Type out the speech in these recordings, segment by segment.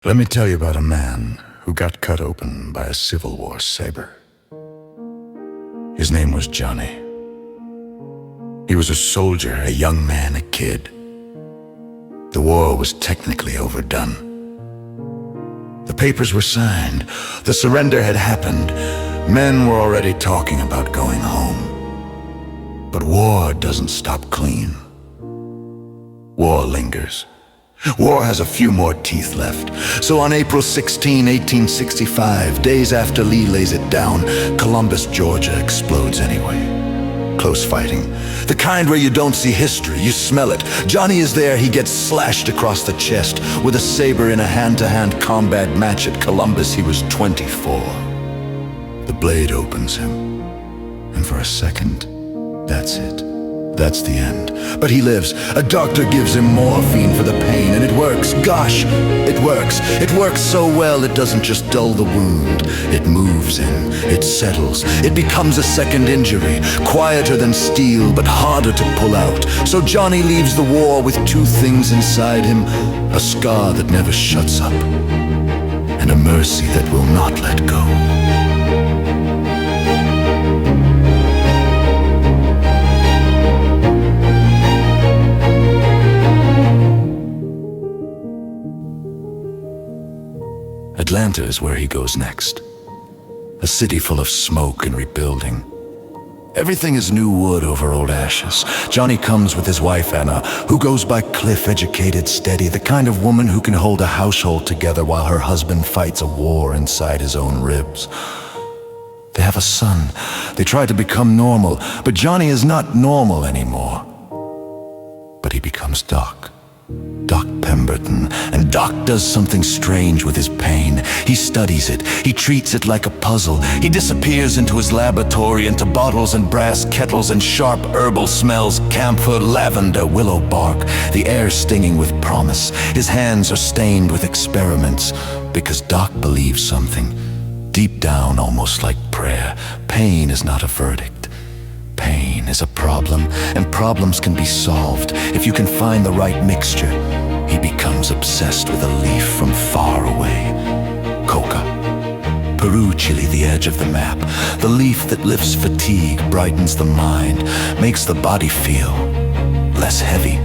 Let me tell you about a man who got cut open by a Civil War saber. His name was Johnny. He was a soldier, a young man, a kid. The war was technically overdone. The papers were signed. The surrender had happened. Men were already talking about going home. But war doesn't stop clean. War lingers. War has a few more teeth left. So on April 16, 1865, days after Lee lays it down, Columbus, Georgia explodes anyway. Close fighting. The kind where you don't see history, you smell it. Johnny is there, he gets slashed across the chest with a saber in a hand-to-hand combat match at Columbus. He was 24. The blade opens him. And for a second, that's it. That's the end. But he lives. A doctor gives him morphine for the pain, and it works. Gosh, it works. It works so well, it doesn't just dull the wound. It moves in. It settles. It becomes a second injury, quieter than steel, but harder to pull out. So Johnny leaves the war with two things inside him: a scar that never shuts up, and a mercy that will not let go. Atlanta is where he goes next. A city full of smoke and rebuilding. Everything is new wood over old ashes. Johnny comes with his wife Anna, who goes by Cliff, educated, steady, the kind of woman who can hold a household together while her husband fights a war inside his own ribs. They have a son. They try to become normal, but Johnny is not normal anymore. But he becomes Doc. Doc Pemberton, and Doc does something strange with his pain. He studies it. He treats it like a puzzle. He disappears into his laboratory, into bottles and brass kettles and sharp herbal smells: camphor, lavender, willow bark, the air stinging with promise. His hands are stained with experiments, because Doc believes something. Deep down, almost like prayer, pain is not a verdict. Pain is a problem, and problems can be solved if you can find the right mixture. He becomes obsessed with a leaf from far away. Coca. Peru, Chile, the edge of the map. The leaf that lifts fatigue, brightens the mind, makes the body feel less heavy.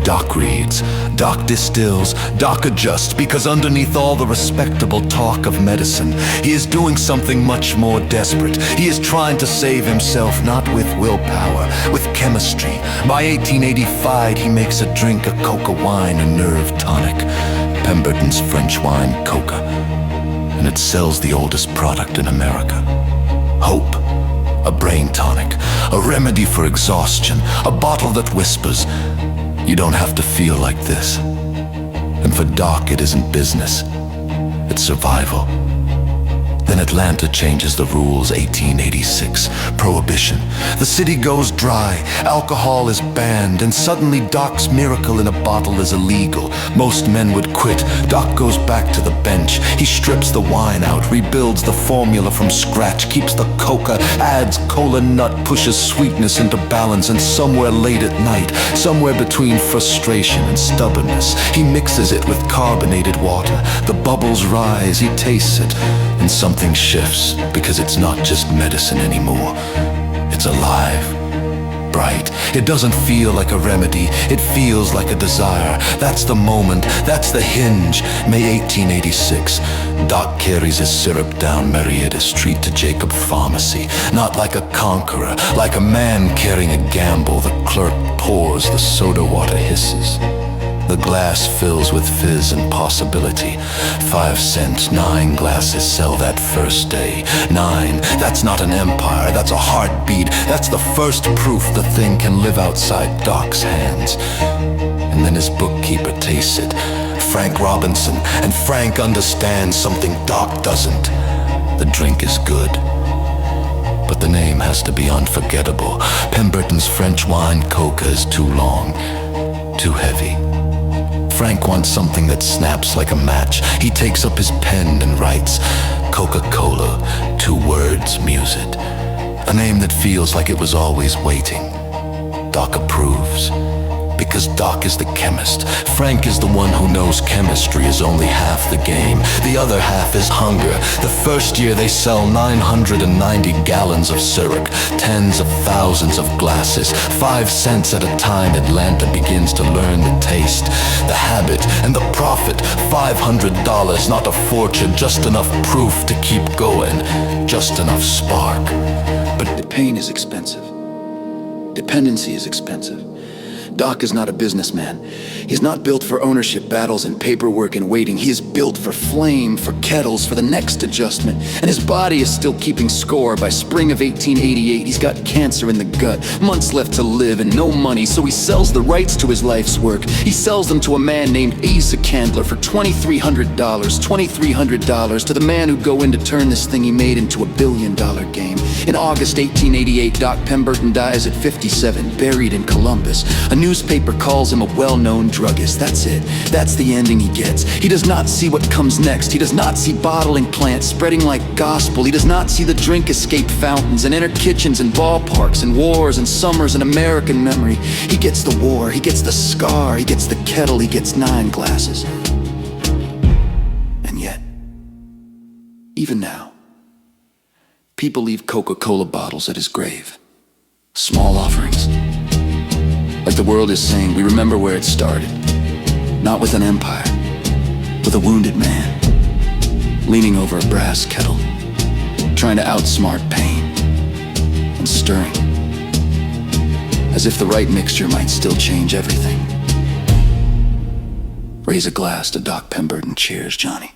Doc reads, Doc distills, Doc adjusts, because underneath all the respectable talk of medicine, he is doing something much more desperate. He is trying to save himself, not with willpower, with chemistry. By 1885, he makes a drink, a Coca wine, a nerve tonic. Pemberton's French wine, Coca. And it sells the oldest product in America. Hope. A brain tonic, a remedy for exhaustion, a bottle that whispers, you don't have to feel like this. And for Doc, it isn't business. It's survival. Then Atlanta changes the rules, 1886. Prohibition. The city goes dry. Alcohol is banned, and suddenly Doc's miracle in a bottle is illegal. Most men would quit. Doc goes back to the bench. He strips the wine out, rebuilds the formula from scratch, keeps the coca, adds cola nut, pushes sweetness into balance, and somewhere late at night, somewhere between frustration and stubbornness, he mixes it with carbonated water. The bubbles rise, he tastes it, and something shifts, because it's not just medicine anymore. It's alive, bright. It doesn't feel like a remedy. It feels like a desire. That's the moment. That's the hinge. May 1886. Doc carries his syrup down Marietta Street to Jacob Pharmacy. Not like a conqueror, like a man carrying a gamble. The clerk pours. The soda water hisses. The glass fills with fizz and possibility. 5 cents, 9 glasses sell that first day. 9, that's not an empire, that's a heartbeat. That's the first proof the thing can live outside Doc's hands. And then his bookkeeper tastes it, Frank Robinson, and Frank understands something Doc doesn't. The drink is good, but the name has to be unforgettable. Pemberton's French wine Coca is too long, too heavy. Frank wants something that snaps like a match. He takes up his pen and writes, Coca-Cola, 2 words, muse it. A name that feels like it was always waiting. Doc approves. because Doc is the chemist. Frank is the one who knows chemistry is only half the game. The other half is hunger. The first year they sell 990 gallons of syrup, tens of thousands of glasses. 5 cents at a time, Atlanta begins to learn the taste, the habit, and the profit. $500, not a fortune, just enough proof to keep going, just enough spark. But the pain is expensive. Dependency is expensive. Doc is not a businessman. He's not built for ownership battles and paperwork and waiting. He is built for flame, for kettles, for the next adjustment. And his body is still keeping score. By spring of 1888, he's got cancer in the gut, months left to live and no money, so he sells the rights to his life's work. He sells them to a man named Asa Candler for $2,300. $2,300 to the man who'd go in to turn this thing he made into a billion-dollar game. In August 1888, Doc Pemberton dies at 57, buried in Columbus. A newspaper calls him a well-known druggist. That's it. That's the ending he gets. He does not see what comes next. He does not see bottling plants spreading like gospel. He does not see the drink escape fountains and inner kitchens and ballparks and wars and summers and American memory. He gets the war. He gets the scar. He gets the kettle. He gets 9 glasses. And yet, even now, people leave Coca-Cola bottles at his grave. Small offerings. Like the world is saying, we remember where it started. Not with an empire, with a wounded man, leaning over a brass kettle, trying to outsmart pain, and stirring, as if the right mixture might still change everything. Raise a glass to Doc Pemberton. Cheers, Johnny.